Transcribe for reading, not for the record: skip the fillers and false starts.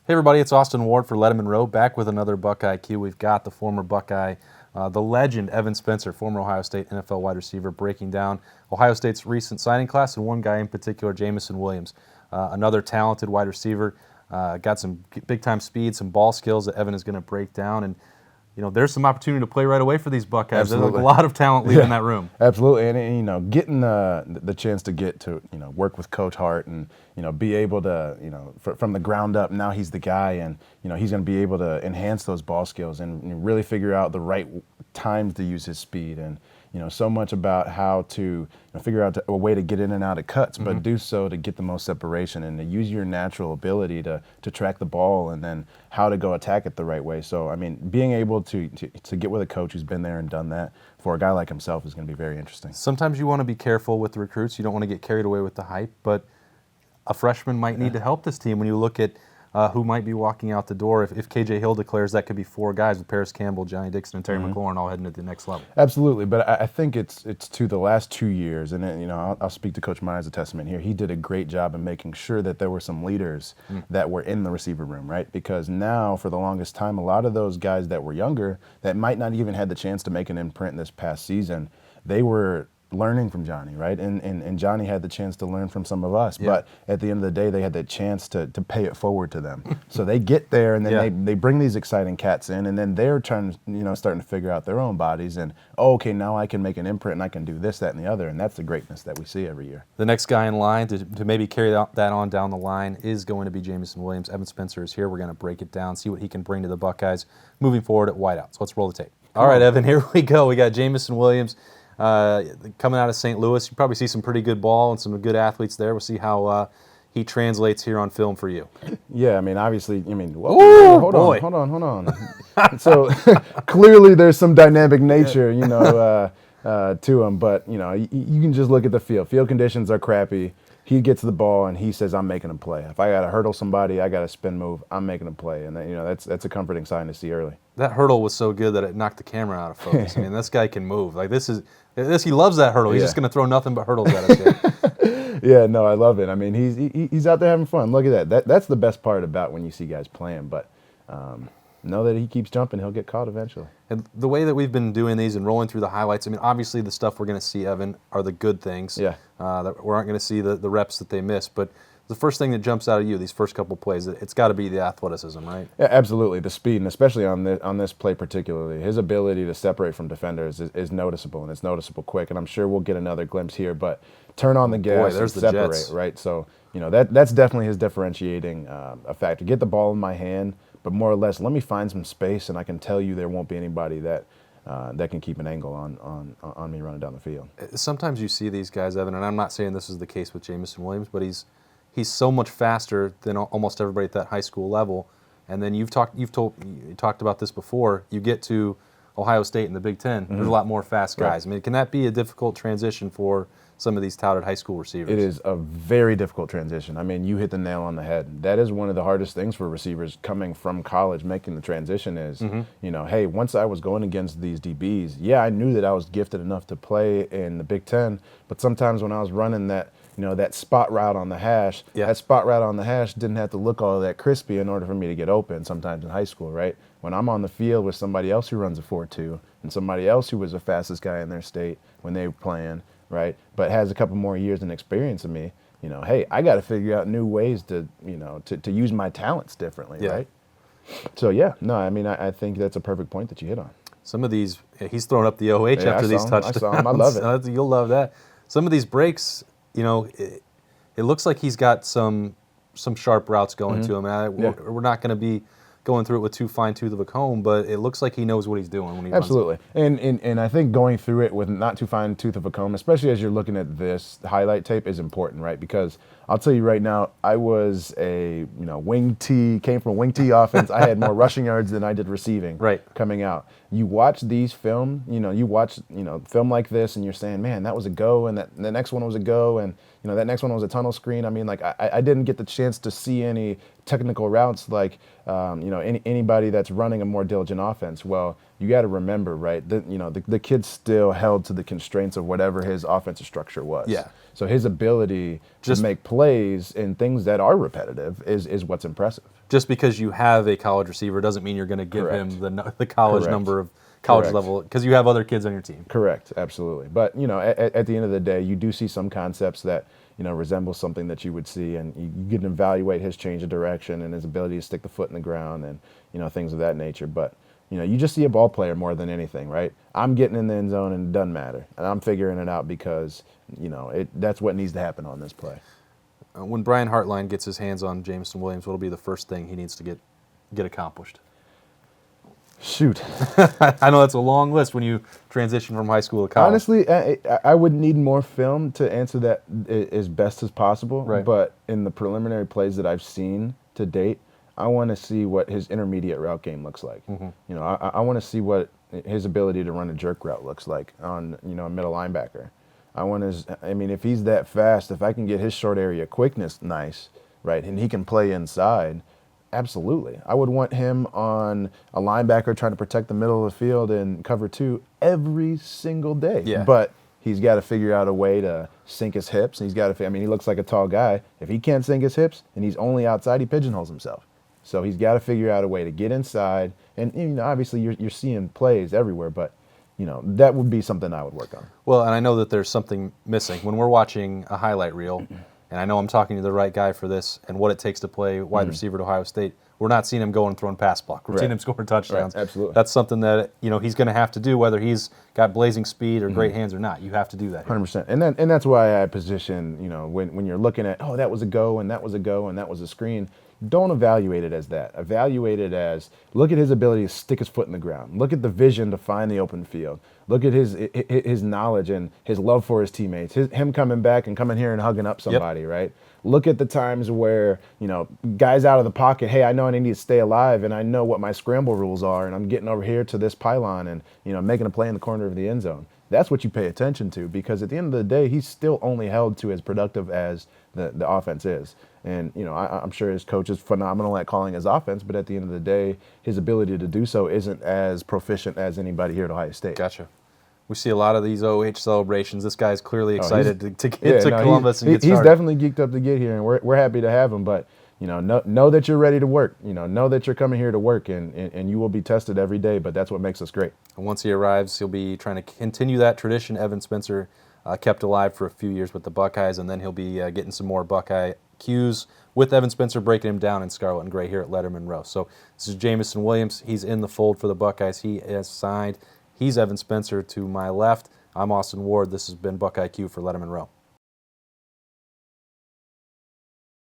Hey everybody, it's Austin Ward for Lettermen Row, back with another Buckeye Q. We've got the former Buckeye, the legend Evan Spencer, former Ohio State NFL wide receiver, breaking down Ohio State's recent signing class, and one guy in particular, Jameson Williams, another talented wide receiver, got some big-time speed, some ball skills that Evan is going to break down, and there's some opportunity to play right away for these Buckeyes. Absolutely. There's a lot of talent leaving that room. Absolutely, and getting the chance to get to work with Coach Hart and be able to from the ground up. Now he's the guy, and he's going to be able to enhance those ball skills and really figure out the right times to use his speed, and so much about how to figure out a way to get in and out of cuts, but do so to get the most separation and to use your natural ability to track the ball, and then how to go attack it the right way. So I mean, being able to get with a coach who's been there and done that for a guy like himself is going to be very interesting. Sometimes you want to be careful with the recruits. You don't want to get carried away with the hype, but a freshman might need to help this team. When you look at who might be walking out the door, if KJ Hill declares, that could be 4 guys with Paris Campbell, Johnny Dixon, and Terry McLaurin all heading to the next level. Absolutely, but I think it's to the last 2 years, and I'll speak to Coach Meyer as a testament here. He did a great job in making sure that there were some leaders that were in the receiver room, right? Because now, for the longest time, a lot of those guys that were younger, that might not even had the chance to make an imprint this past season, they were learning from Johnny, right? And Johnny had the chance to learn from some of us, but at the end of the day, they had the chance to pay it forward to them. So they get there, and then they bring these exciting cats in, and then they're starting to figure out their own bodies, and okay, now I can make an imprint, and I can do this, that, and the other, and that's the greatness that we see every year. The next guy in line to maybe carry that on down the line is going to be Jameson Williams. Evan Spencer is here. We're going to break it down, see what he can bring to the Buckeyes moving forward at wideout. So let's roll the tape. All right, Evan, here we go. We got Jameson Williams coming out of St. Louis. You probably see some pretty good ball and some good athletes there. We'll see how he translates here on film for you. Yeah, I mean, obviously, whoa, hold on. So clearly there's some dynamic nature, to him, but you can just look at the field. Field conditions are crappy. He gets the ball and he says, "I'm making a play. If I got to hurdle somebody, I got to spin move. I'm making a play," and that's a comforting sign to see early. That hurdle was so good that it knocked the camera out of focus. I mean, this guy can move. Like he loves that hurdle. He's just going to throw nothing but hurdles at us here. Yeah, no, I love it. I mean, he's out there having fun. Look at that. That's the best part about when you see guys playing. But know that he keeps jumping, he'll get caught eventually. And the way that we've been doing these and rolling through the highlights, I mean, obviously the stuff we're going to see, Evan, are the good things. Yeah. That we aren't going to see the reps that they miss. But the first thing that jumps out at you, these first couple plays, it's got to be the athleticism, right? Yeah, absolutely. The speed, and especially on this play particularly, his ability to separate from defenders is noticeable, and it's noticeable quick. And I'm sure we'll get another glimpse here, but turn on the gas and separate, Jets. Right? So, that's definitely his differentiating factor. Get the ball in my hand, but more or less, let me find some space, and I can tell you there won't be anybody that can keep an angle on me running down the field. Sometimes you see these guys, Evan, and I'm not saying this is the case with Jameson Williams, but he's so much faster than almost everybody at that high school level. And then you talked about this before. You get to Ohio State in the Big Ten, there's a lot more fast guys. Right. I mean, can that be a difficult transition for some of these touted high school receivers? It is a very difficult transition. I mean, you hit the nail on the head. That is one of the hardest things for receivers coming from college, making the transition is, hey, once I was going against these DBs, yeah, I knew that I was gifted enough to play in the Big Ten, but sometimes when I was running that spot route on the hash, that spot route on the hash didn't have to look all that crispy in order for me to get open sometimes in high school, right? When I'm on the field with somebody else who runs a 4.2 and somebody else who was the fastest guy in their state when they were playing, right, but has a couple more years and experience than me, hey, I got to figure out new ways to use my talents differently, right? So, I think that's a perfect point that you hit on. Some of these, he's throwing up the OH after these touchdowns. I saw him. I love it. You'll love that. Some of these breaks, it looks like he's got some sharp routes going to him. We're not going to be going through it with too fine tooth of a comb, but it looks like he knows what he's doing when he Absolutely. runs. And I think going through it with not too fine tooth of a comb, especially as you're looking at this highlight tape, is important, right? Because I'll tell you right now, I was a wing T, came from a wing T offense. I had more rushing yards than I did receiving coming out. You watch these film, you watch film like this, and you're saying, man, that was a go, and the next one was a go, and that next one was a tunnel screen. I mean, like I didn't get the chance to see any technical routes like anybody that's running a more diligent offense. Well, you got to remember, right? The kid still held to the constraints of whatever his offensive structure was. Yeah. So his ability to make plays and things that are repetitive is what's impressive. Just because you have a college receiver doesn't mean you're going to give him the college Correct. number of college Correct. level, because you have other kids on your team. Correct, absolutely. But at the end of the day, you do see some concepts that resemble something that you would see, and you can evaluate his change of direction and his ability to stick the foot in the ground and things of that nature. But you just see a ball player more than anything, right? I'm getting in the end zone and it doesn't matter, and I'm figuring it out because that's what needs to happen on this play. When Brian Hartline gets his hands on Jameson Williams, what'll be the first thing he needs to get accomplished? Shoot. I know that's a long list when you transition from high school to college. Honestly, I would need more film to answer that as best as possible. Right. But in the preliminary plays that I've seen to date, I want to see what his intermediate route game looks like. Mm-hmm. I want to see what his ability to run a jerk route looks like on a middle linebacker. If he's that fast, if I can get his short area quickness nice, right, and he can play inside, absolutely. I would want him on a linebacker trying to protect the middle of the field and cover 2 every single day. Yeah. But he's got to figure out a way to sink his hips. He's got to. He looks like a tall guy. If he can't sink his hips and he's only outside, he pigeonholes himself. So he's got to figure out a way to get inside. And obviously you're seeing plays everywhere, but that would be something I would work on. Well, and I know that there's something missing. When we're watching a highlight reel, and I know I'm talking to the right guy for this and what it takes to play wide receiver at Ohio State, we're not seeing him going and throwing pass block. We're seeing him scoring touchdowns. Right, absolutely. That's something that he's going to have to do, whether he's got blazing speed or great hands or not. You have to do that here. 100%. And that's why I position, when you're looking at, oh, that was a go and that was a go and that was a screen, don't evaluate it as that. Evaluate it as, look at his ability to stick his foot in the ground. Look at the vision to find the open field. Look at his knowledge and his love for his teammates. Him coming back and coming here and hugging up somebody, right? Look at the times where, guys out of the pocket, hey, I know I need to stay alive and I know what my scramble rules are and I'm getting over here to this pylon and, making a play in the corner of the end zone. That's what you pay attention to, because at the end of the day, he's still only held to as productive as the offense is. And, I'm sure his coach is phenomenal at calling his offense, but at the end of the day, his ability to do so isn't as proficient as anybody here at Ohio State. Gotcha. We see a lot of these OH celebrations. This guy's clearly excited to get to Columbus and get started. He's definitely geeked up to get here, and we're happy to have him. But know that you're ready to work. Know that you're coming here to work, and you will be tested every day. But that's what makes us great. And once he arrives, he'll be trying to continue that tradition Evan Spencer kept alive for a few years with the Buckeyes, and then he'll be getting some more Buckeye cues with Evan Spencer breaking him down in scarlet and gray here at Lettermen Row. So this is Jameson Williams. He's in the fold for the Buckeyes. He is signed. He's Evan Spencer to my left. I'm Austin Ward. This has been Buckeye Q for Lettermen Row.